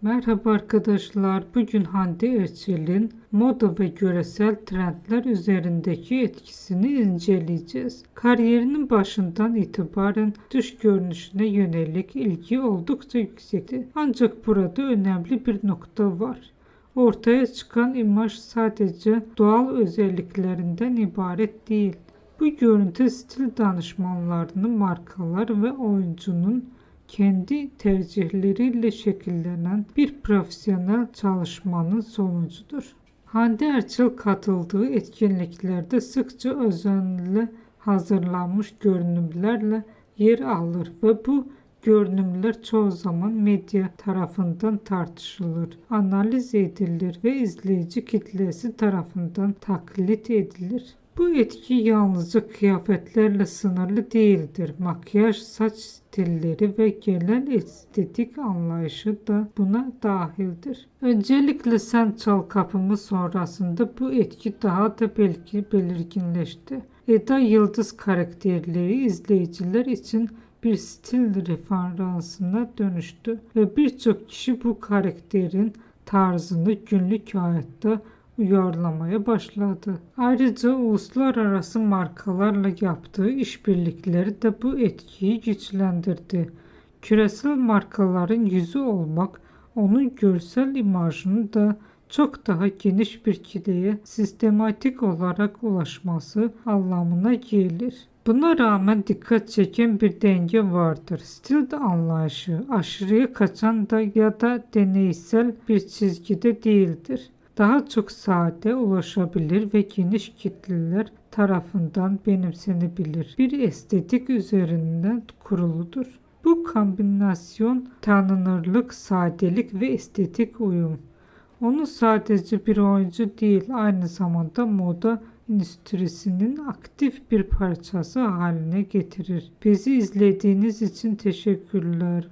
Merhaba arkadaşlar. Bugün Hande Erçel'in moda ve göresel trendler üzerindeki etkisini inceleyeceğiz. Kariyerinin başından itibaren dış görünüşüne yönelik ilgi oldukça yüksekti. Ancak burada önemli bir nokta var. Ortaya çıkan imaj sadece doğal özelliklerinden ibaret değil. Bu görüntü stil danışmanlarının, markalar ve oyuncunun kendi tercihleriyle şekillenen bir profesyonel çalışmanın sonucudur. Hande Erçel katıldığı etkinliklerde sıkça özenle hazırlanmış görünümlerle yer alır ve bu görünümler çoğu zaman medya tarafından tartışılır, analiz edilir ve izleyici kitlesi tarafından taklit edilir. Bu etki yalnızca kıyafetlerle sınırlı değildir. Makyaj, saç stilleri ve genel estetik anlayışı da buna dahildir. Öncelikle Sen Çal Kapımı sonrasında bu etki daha da belirginleşti. Eda Yıldız karakterleri izleyiciler için bir stil referansına dönüştü ve birçok kişi bu karakterin tarzını günlük hayatta uyarlamaya başladı. Ayrıca uluslararası markalarla yaptığı işbirlikleri de bu etkiyi güçlendirdi. Küresel markaların yüzü olmak, onun görsel imajını da çok daha geniş bir kitleye sistematik olarak ulaşması anlamına gelir. Buna rağmen dikkat çeken bir denge vardır. Stil anlayışı aşırıya kaçan da ya da deneysel bir çizgide değildir. Daha çok sade, ulaşabilir ve geniş kitleler tarafından benimsenebilir bir estetik üzerinden kuruludur. Bu kombinasyon tanınırlık, sadelik ve estetik uyum. Onu sadece bir oyuncu değil, aynı zamanda moda endüstrisinin aktif bir parçası haline getirir. Bizi izlediğiniz için teşekkürler.